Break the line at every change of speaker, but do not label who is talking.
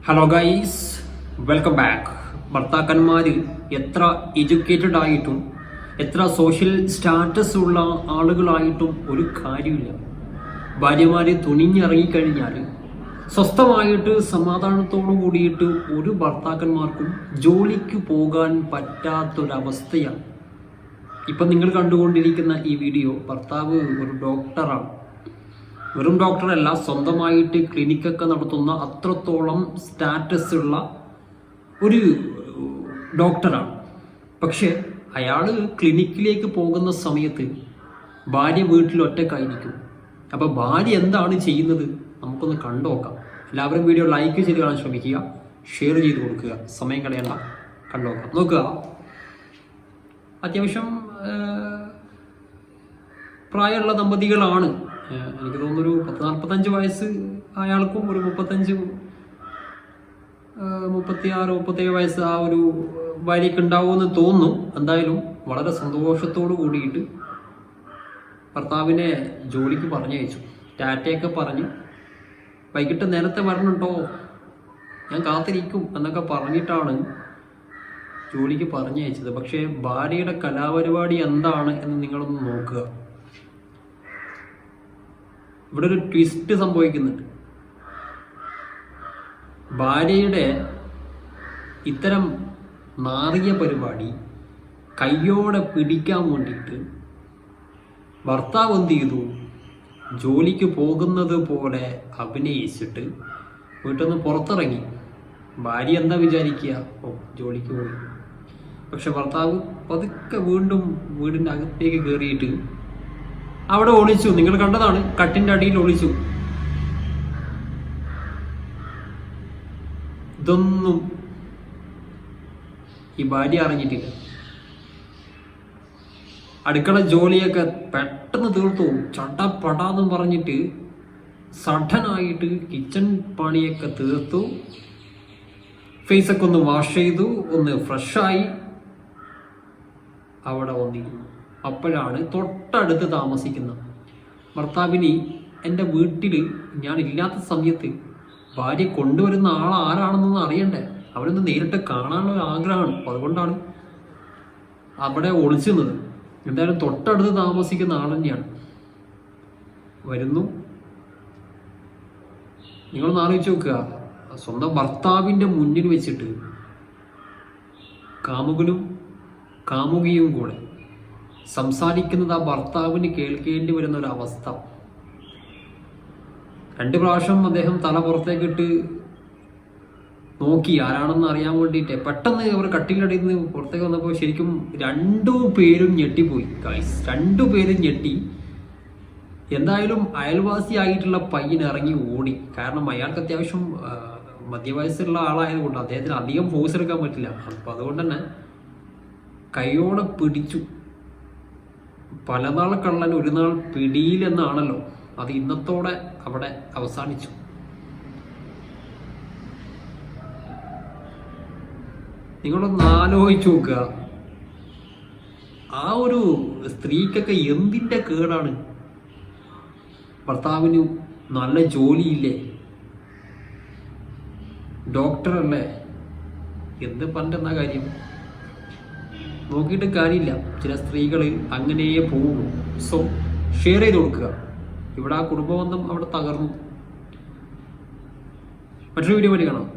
Hello guys, welcome back. ഭർത്താക്കന്മാർ എത്ര educated ആയിട്ടും എത്ര സോഷ്യൽ സ്റ്റാറ്റസ് ഉള്ള ആളുകളായിട്ടും ഒരു കാര്യമില്ല. ഭാര്യമാർ തുണിഞ്ഞിറങ്ങിക്കഴിഞ്ഞാൽ സ്വസ്ഥമായിട്ട് സമാധാനത്തോടു കൂടിയിട്ട് ഒരു ഭർത്താക്കന്മാർക്കും ജോലിക്ക് പോകാൻ പറ്റാത്തൊരവസ്ഥയാണ്. ഇപ്പം നിങ്ങൾ കണ്ടുകൊണ്ടിരിക്കുന്ന ഈ വീഡിയോ, ഭർത്താവ് ഒരു ഡോക്ടറാണ്. വെറും ഡോക്ടറല്ല, സ്വന്തമായിട്ട് ക്ലിനിക്കൊക്കെ നടത്തുന്ന അത്രത്തോളം സ്റ്റാറ്റസ് ഉള്ള ഒരു ഡോക്ടറാണ്. പക്ഷെ അയാൾ ക്ലിനിക്കിലേക്ക് പോകുന്ന സമയത്ത് ഭാര്യ വീട്ടിൽ ഒറ്റക്കായിരിക്കും. അപ്പോൾ ഭാര്യ എന്താണ് ചെയ്യുന്നത് നമുക്കൊന്ന് കണ്ടുനോക്കാം. എല്ലാവരും വീഡിയോ ലൈക്ക് ചെയ്ത് കാണാൻ ശ്രമിക്കുക, ഷെയർ ചെയ്ത് കൊടുക്കുക, സമയം കളയണ്ട, കണ്ടുനോക്കാം. നോക്കുക, അത്യാവശ്യം പ്രായമുള്ള ദമ്പതികളാണ്. എനിക്ക് തോന്നുന്നൊരു 40-45 വയസ്സ് അയാൾക്കും ഒരു 36-37 വയസ്സ് ആ ഒരു ഭാര്യയ്ക്ക് ഉണ്ടാവുമെന്ന് തോന്നുന്നു. എന്തായാലും വളരെ സന്തോഷത്തോടു കൂടിയിട്ട് ഭർത്താവിനെ ജോലിക്ക് പറഞ്ഞയച്ചു. ടാറ്റയൊക്കെ പറഞ്ഞ് വൈകിട്ട് നേരത്തെ വരണുണ്ടോ, ഞാൻ കാത്തിരിക്കും എന്നൊക്കെ പറഞ്ഞിട്ടാണ് ജോലിക്ക് പറഞ്ഞയച്ചത്. പക്ഷേ ഭാര്യയുടെ കലാപരിപാടി എന്താണ് എന്ന് നിങ്ങളൊന്ന് നോക്കുക. ഇവിടെ ഒരു ട്വിസ്റ്റ് സംഭവിക്കുന്നുണ്ട്. ഭാര്യയുടെ ഇത്തരം നാറിയ പരിപാടി കയ്യോടെ പിടിക്കാൻ വേണ്ടിയിട്ട് ഭർത്താവ് എന്ത് ചെയ്തു, ജോലിക്ക് പോകുന്നത് പോലെ അഭിനയിച്ചിട്ട് വീട്ടിൽ നിന്ന് പുറത്തിറങ്ങി. ഭാര്യ എന്താ വിചാരിക്കുക, ഓ ജോലിക്ക് പോയി. പക്ഷെ ഭർത്താവ് പതുക്കെ വീണ്ടും വീടിൻ്റെ അകത്തേക്ക് കയറിയിട്ട് അവിടെ ഒളിച്ചു. നിങ്ങൾ കണ്ടതാണ്, കട്ടിൻ്റെ അടിയിൽ ഒളിച്ചു. ഇതൊന്നും ഈ ഭാര്യ അറിഞ്ഞിട്ടില്ല. അടുക്കള ജോലിയൊക്കെ പെട്ടെന്ന് തീർത്തു, ചട്ടപ്പടാന്നും പറഞ്ഞിട്ട് സഡനായിട്ട് കിച്ചൺ പണിയൊക്കെ തീർത്തു. ഫേസൊക്കെ ഒന്ന് വാഷ് ചെയ്തു, ഒന്ന് ഫ്രഷായി അവിടെ വന്നിരുന്നു. അപ്പോഴാണ് തൊട്ടടുത്ത് താമസിക്കുന്ന ഭർത്താവിന് എൻ്റെ വീട്ടിൽ ഞാൻ ഇല്ലാത്ത സമയത്ത് ഭാര്യ കൊണ്ടുവരുന്ന ആൾ ആരാണെന്നൊന്നും അറിയണ്ടേ, അവരൊന്ന് നേരിട്ട് കാണാനുള്ള ഒരു ആഗ്രഹമാണ്. അതുകൊണ്ടാണ് അവിടെ ഒളിച്ചുന്നത്. എന്തായാലും തൊട്ടടുത്ത് താമസിക്കുന്ന ആൾ തന്നെയാണ്. വരുന്നു. നിങ്ങളൊന്ന് ആലോചിച്ച് നോക്കുക, സ്വന്തം ഭർത്താവിൻ്റെ മുന്നിൽ വെച്ചിട്ട് കാമുകനും കാമുകിയും കൂടെ സംസാരിക്കുന്നത് ആ ഭർത്താവിന് കേൾക്കേണ്ടി വരുന്ന ഒരു അവസ്ഥ. 2 പ്രാവശ്യം അദ്ദേഹം തല പുറത്തേക്കിട്ട് നോക്കി ആരാണെന്ന് അറിയാൻ വേണ്ടിയിട്ട്. പെട്ടെന്ന് അവർ കട്ടിലടിയിൽ നിന്ന് പുറത്തേക്ക് വന്നപ്പോൾ ശരിക്കും 2 പേരും ഞെട്ടിപ്പോയി. ഗൈസ്, 2 പേരും ഞെട്ടി. എന്തായാലും അയൽവാസിയായിട്ടുള്ള പയ്യൻ ഇറങ്ങി ഓടി. കാരണം അയാൾക്ക് അത്യാവശ്യം മധ്യവയസ്സുള്ള ആളായതുകൊണ്ട് അദ്ദേഹത്തിന് അധികം ഫോഴ്സ് എടുക്കാൻ പറ്റില്ല. അപ്പം അതുകൊണ്ട് തന്നെ കൈയോടെ പിടിച്ചു. പലനാൾ കള്ളൻ ഒരു നാൾ പിടിയിലെന്നാണല്ലോ, അത് ഇന്നത്തോടെ അവിടെ അവസാനിച്ചു. നിങ്ങളൊന്ന് ആലോചിച്ച് നോക്കുക, ആ ഒരു സ്ത്രീക്കൊക്കെ എന്തിൻ്റെ കേടാണ്. ഭർത്താവിന് നല്ല ജോലിയില്ലേ, ഡോക്ടറല്ലേ, എന്ത് പറഞ്ഞെന്നാ കാര്യം. നോക്കിയിട്ട് കാര്യമില്ല, ചില സ്ത്രീകൾ അങ്ങനെയേ പോവുള്ളൂ. സോ ഷെയർ ചെയ്ത് കൊടുക്കുക. ഇവിടെ ആ കുടുംബബന്ധം അവിടെ തകർന്നു. മറ്റൊരു വീഡിയോ വഴി കാണാം.